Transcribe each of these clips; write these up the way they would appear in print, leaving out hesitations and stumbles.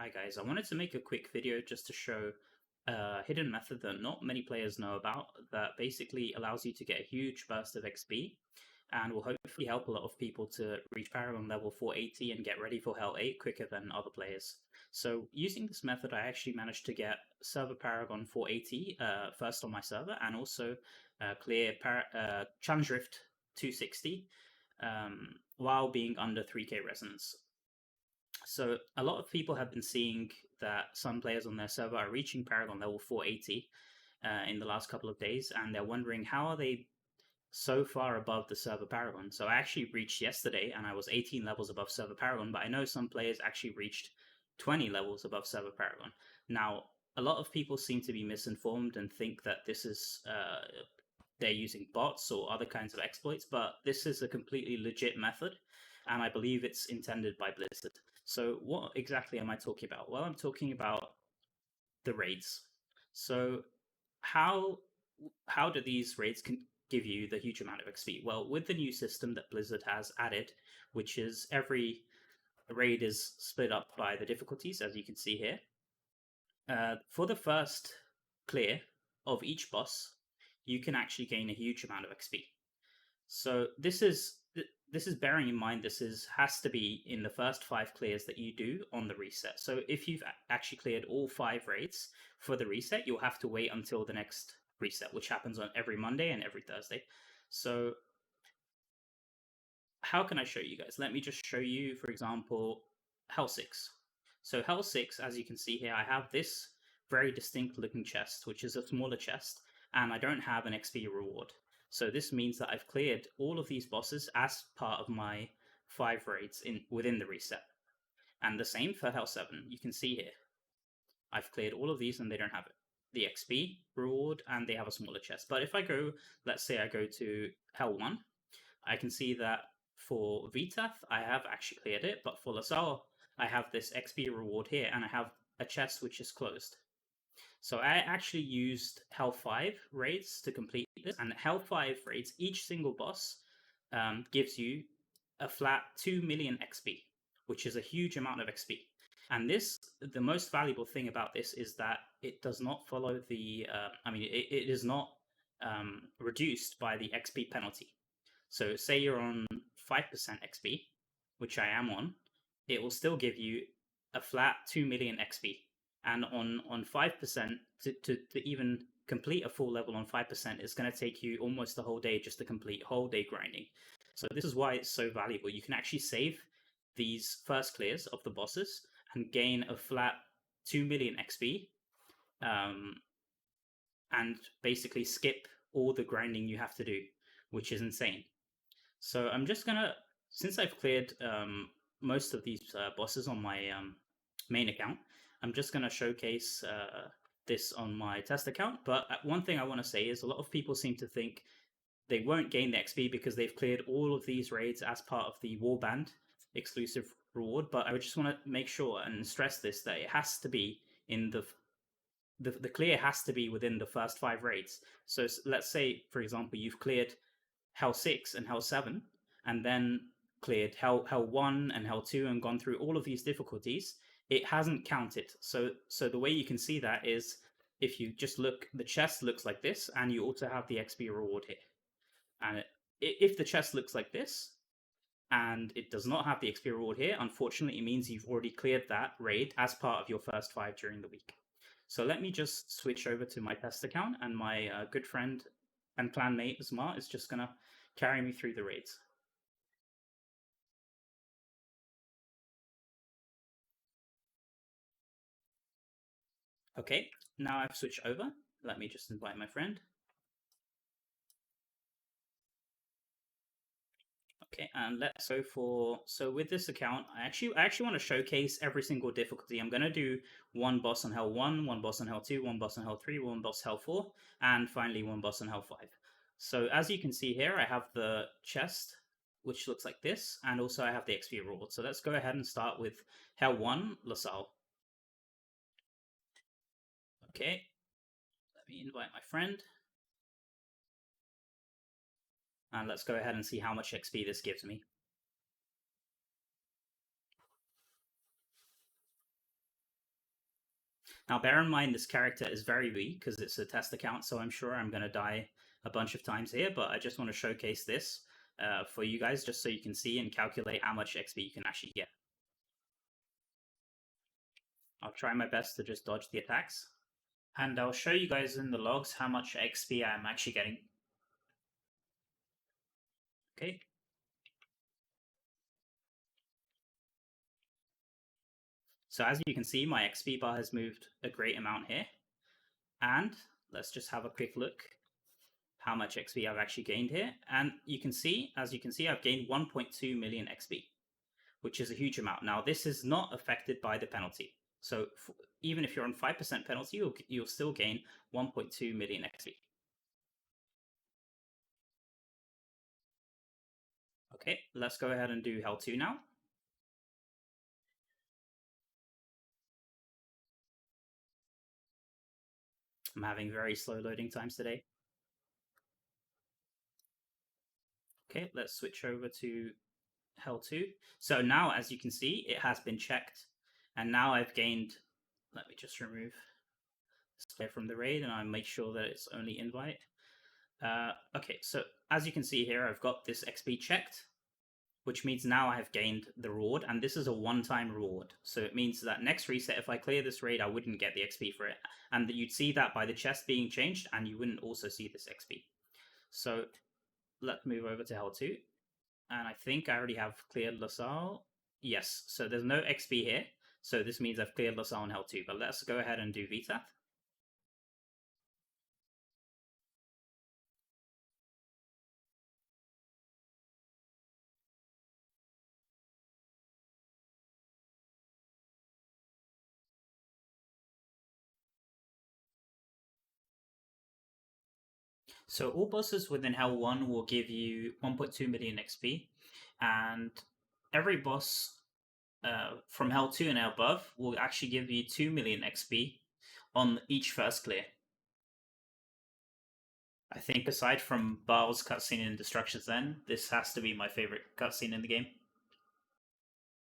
Hi guys, I wanted to make a quick video just to show a hidden method that not many players know about that basically allows you to get a huge burst of XP and will hopefully help a lot of people to reach Paragon level 480 and get ready for Hell 8 quicker than other players. So using this method, I actually managed to get server Paragon 480 first on my server and also clear Challenge Rift 260 while being under 3k resonance. So a lot of people have been seeing that some players on their server are reaching Paragon level 480 in the last couple of days, and they're wondering how are they so far above the server Paragon. So I actually reached yesterday, and I was 18 levels above server Paragon, but I know some players actually reached 20 levels above server Paragon. Now, a lot of people seem to be misinformed and think that this is they're using bots or other kinds of exploits, but this is a completely legit method, and I believe it's intended by Blizzard. So what exactly am I talking about? Well, I'm talking about the raids. So how do these raids give you the huge amount of XP? Well, with the new system that Blizzard has added, which is every raid is split up by the difficulties, as you can see here. For the first clear of each boss, you can actually gain a huge amount of XP. So this is bearing in mind has to be in the first 5 clears that you do on the reset. So if you've actually cleared all 5 raids for the reset, you'll have to wait until the next reset, which happens on every Monday and every Thursday. So how can I show you guys? Let me just show you, for example, Hell 6. So Hell 6, as you can see here, I have this very distinct looking chest, which is a smaller chest, and I don't have an XP reward. So this means that I've cleared all of these bosses as part of my 5 raids within the reset. And the same for Hell 7. You can see here, I've cleared all of these and they don't have it. The XP reward, and they have a smaller chest. But if I go, let's say I go to Hell 1, I can see that for Vitath, I have actually cleared it, but for Lazarus, I have this XP reward here, and I have a chest which is closed. So I actually used Hell 5 raids to complete this, and Hell 5 raids, each single boss gives you a flat 2 million XP, which is a huge amount of XP. And the most valuable thing about this is that it does not follow the, it is not reduced by the XP penalty. So say you're on 5% XP, which I am on, it will still give you a flat 2 million XP. And on 5%, to even complete a full level on 5%, it's going to take you almost the whole day just to complete whole day grinding. So this is why it's so valuable. You can actually save these first clears of the bosses and gain a flat 2 million XP, and basically skip all the grinding you have to do, which is insane. So I'm just gonna, since I've cleared most of these bosses on my main account, I'm just gonna showcase this on my test account. But one thing I want to say is a lot of people seem to think they won't gain the XP because they've cleared all of these raids as part of the Warband exclusive reward. But I just want to make sure and stress this, that it has to be in the clear has to be within the first 5 raids. So let's say, for example, you've cleared Hell 6 and Hell 7, and then cleared Hell 1 and Hell 2 and gone through all of these difficulties, it hasn't counted. So the way you can see that is if you just look, the chest looks like this, and you also have the XP reward here. And if the chest looks like this, and it does not have the XP reward here, unfortunately, it means you've already cleared that raid as part of your first 5 during the week. So let me just switch over to my test account, and my good friend and clanmate Smart is just gonna carry me through the raids. Okay, now I've switched over. Let me just invite my friend. Okay, and let's go for, so with this account, I actually want to showcase every single difficulty. I'm going to do one boss on Hell 1, one boss on Hell 2, one boss on Hell 3, one boss Hell 4, and finally one boss on Hell 5. So as you can see here, I have the chest, which looks like this, and also I have the XP reward. So let's go ahead and start with Hell 1, Lazarus. Okay, let me invite my friend. And let's go ahead and see how much XP this gives me. Now, bear in mind this character is very weak because it's a test account, so I'm sure I'm going to die a bunch of times here, but I just want to showcase this for you guys just so you can see and calculate how much XP you can actually get. I'll try my best to just dodge the attacks. And I'll show you guys in the logs how much XP I'm actually getting. Okay. So as you can see, my XP bar has moved a great amount here. And let's just have a quick look how much XP I've actually gained here. And you can see, as you can see, I've gained 1.2 million XP, which is a huge amount. Now, this is not affected by the penalty. So even if you're on 5% penalty, you'll still gain 1.2 million XP. Okay, let's go ahead and do Hell 2 now. I'm having very slow loading times today. Okay, let's switch over to Hell 2. So now, as you can see, it has been checked. And now I've gained, let me just remove this player from the raid and I make sure that it's only invite. Okay, so as you can see here, I've got this XP checked, which means now I have gained the reward, and this is a one-time reward. So it means that next reset, if I clear this raid, I wouldn't get the XP for it. And you'd see that by the chest being changed, and you wouldn't also see this XP. So let's move over to Hell 2. And I think I already have cleared LaSalle. Yes, so there's no XP here. So this means I've cleared LaSalle and Hell 2. But let's go ahead and do VTAF. So all bosses within Hell 1 will give you 1.2 million XP, and every boss from Hell 2 and above will actually give you 2 million XP on each first clear. I think aside from Baal's cutscene in Destruction's End, this has to be my favorite cutscene in the game.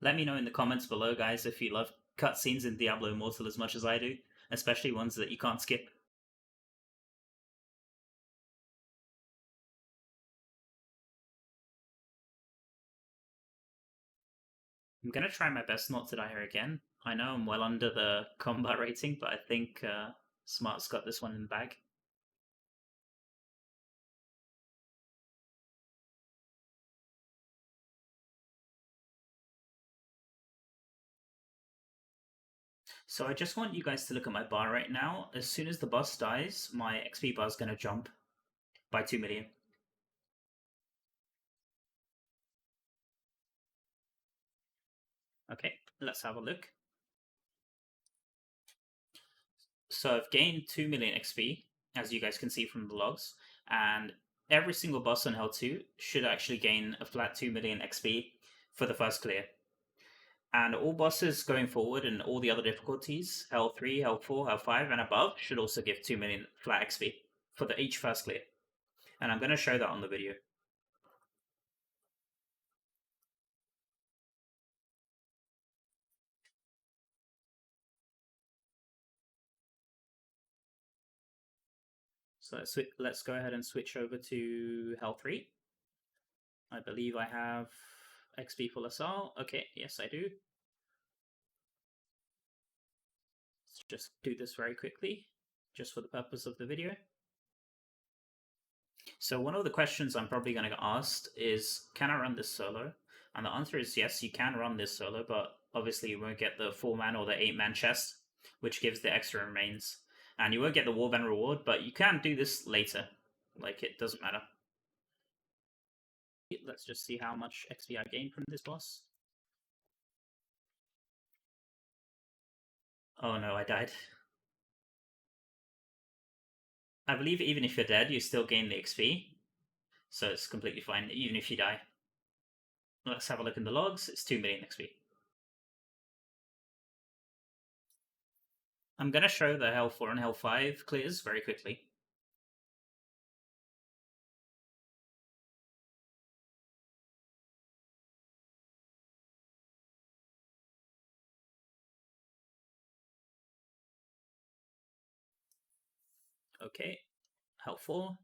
Let me know in the comments below, guys, if you love cutscenes in Diablo Immortal as much as I do, especially ones that you can't skip. I'm gonna try my best not to die here again. I know I'm well under the combat rating, but I think Smart's got this one in the bag. So I just want you guys to look at my bar right now. As soon as the boss dies, my XP bar is going to jump by 2 million. Okay, let's have a look. So I've gained 2 million XP, as you guys can see from the logs, and every single boss on Hell 2 should actually gain a flat 2 million XP for the first clear. And all bosses going forward and all the other difficulties, Hell 3, Hell 4, Hell 5, and above, should also give 2 million flat XP for each first clear. And I'm going to show that on the video. So let's go ahead and switch over to Hell 3. I believe I have XP for LaSalle. Okay, yes I do. Let's just do this very quickly, just for the purpose of the video. So one of the questions I'm probably going to get asked is, can I run this solo? And the answer is yes, you can run this solo, but obviously you won't get the 4-man or the 8-man chest, which gives the extra remains. And you won't get the Warband reward, but you can do this later. Like, it doesn't matter. Let's just see how much XP I gained from this boss. Oh no, I died. I believe even if you're dead, you still gain the XP. So it's completely fine, even if you die. Let's have a look in the logs. It's 2 million XP. I'm going to show the Hell 4 and Hell 5 clears very quickly. Okay, helpful.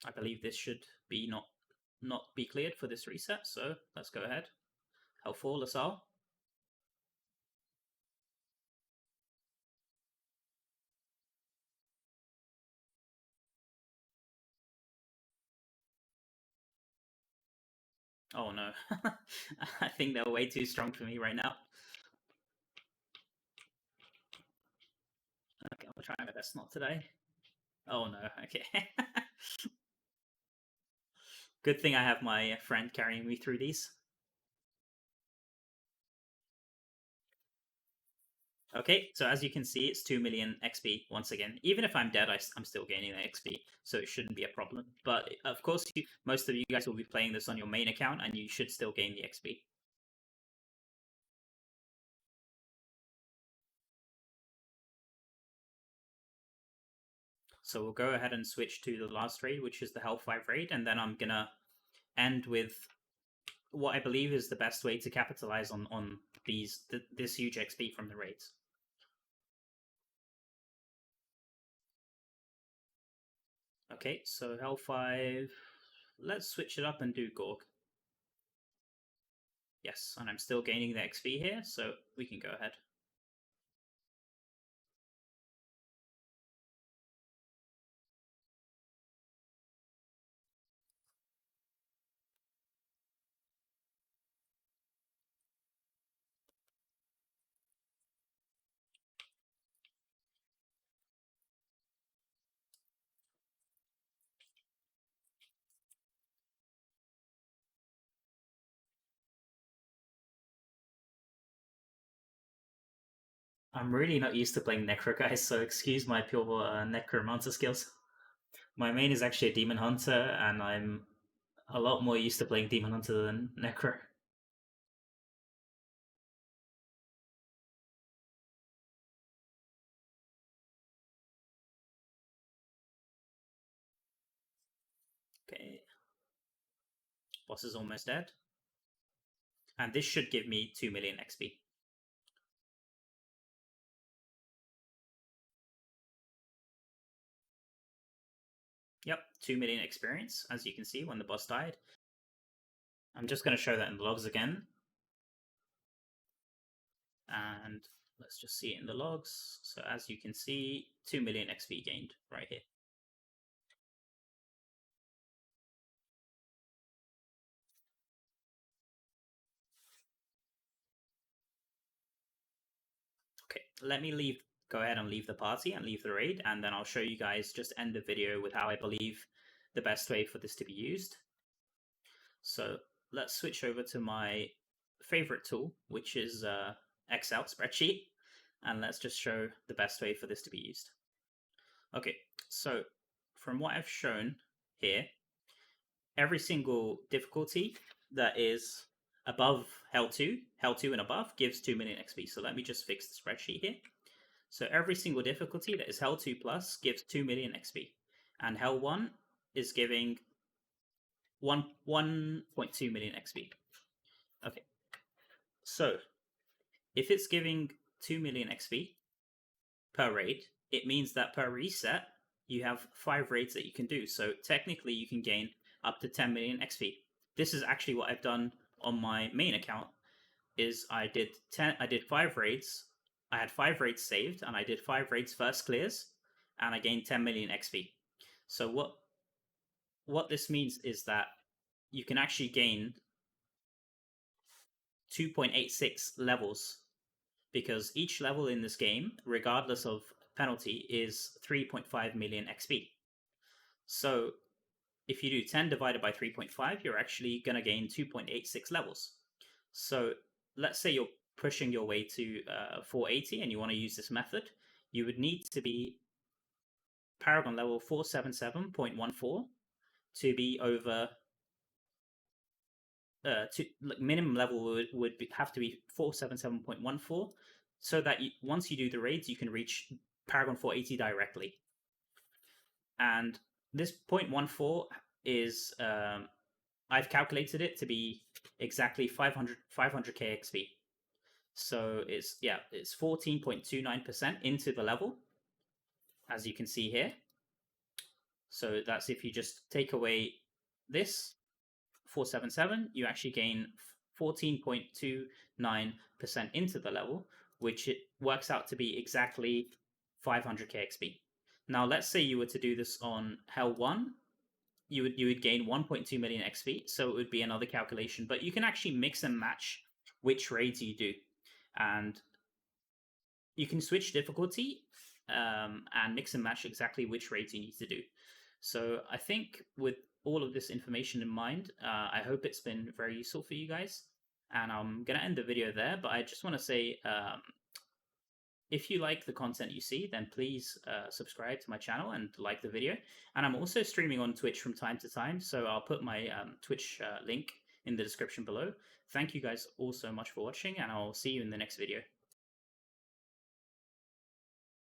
I believe this should be not be cleared for this reset, so let's go ahead. Helpful, LaSalle. Oh no. I think they're way too strong for me right now. Okay, I'll try my best not today. Oh no, okay. Good thing I have my friend carrying me through these. Okay, so as you can see, it's 2 million XP once again. Even if I'm dead, I'm still gaining the XP, so it shouldn't be a problem. But of course, most of you guys will be playing this on your main account, and you should still gain the XP. So we'll go ahead and switch to the last raid, which is the Hell 5 raid, and then I'm gonna end with what I believe is the best way to capitalize on this huge XP from the raids. Okay, so Hell 5, let's switch it up and do Gorg. Yes, and I'm still gaining the XP here, so we can go ahead. I'm really not used to playing Necro, guys, so excuse my pure Necromancer skills. My main is actually a Demon Hunter, and I'm a lot more used to playing Demon Hunter than Necro. Okay, boss is almost dead. And this should give me 2 million XP. Yep, 2 million experience, as you can see when the boss died. I'm just going to show that in the logs again. And let's just see it in the logs. So as you can see, 2 million XP gained right here. Okay, let me go ahead and leave the party and leave the raid, and then I'll show you guys, just end the video with how I believe the best way for this to be used. So let's switch over to my favorite tool, which is Excel spreadsheet, and let's just show the best way for this to be used. Okay, so from what I've shown here, every single difficulty that is above Hell 2 and above gives 2 million XP. So let me just fix the spreadsheet here. So every single difficulty that is Hell 2 plus gives 2 million XP. And Hell 1 is giving 1.2 million XP. Okay. So if it's giving 2 million XP per raid, it means that per reset, you have 5 raids that you can do. So technically, you can gain up to 10 million XP. This is actually what I've done on my main account. Is I did 5 raids. I had 5 raids saved, and I did 5 raids first clears, and I gained 10 million XP. So what this means is that you can actually gain 2.86 levels, because each level in this game, regardless of penalty, is 3.5 million XP. So if you do 10 divided by 3.5, you're actually going to gain 2.86 levels. So let's say you're pushing your way to 480 and you want to use this method, you would need to be Paragon level 477.14 to be over minimum level have to be 477.14, so that once you do the raids, you can reach Paragon 480 directly. And this 0.14 is I've calculated it to be exactly 500k XP. So it's 14.29% into the level, as you can see here. So that's if you just take away this 477, you actually gain 14.29% into the level, which it works out to be exactly 500k XP. Now, let's say you were to do this on Hell 1, you would gain 1.2 million XP, so it would be another calculation, but you can actually mix and match which raids you do. And you can switch difficulty and mix and match exactly which raids you need to do. So I think with all of this information in mind, I hope it's been very useful for you guys. And I'm going to end the video there, but I just want to say if you like the content you see, then please subscribe to my channel and like the video. And I'm also streaming on Twitch from time to time, so I'll put my Twitch link in the description below. Thank you guys all so much for watching, and I'll see you in the next video.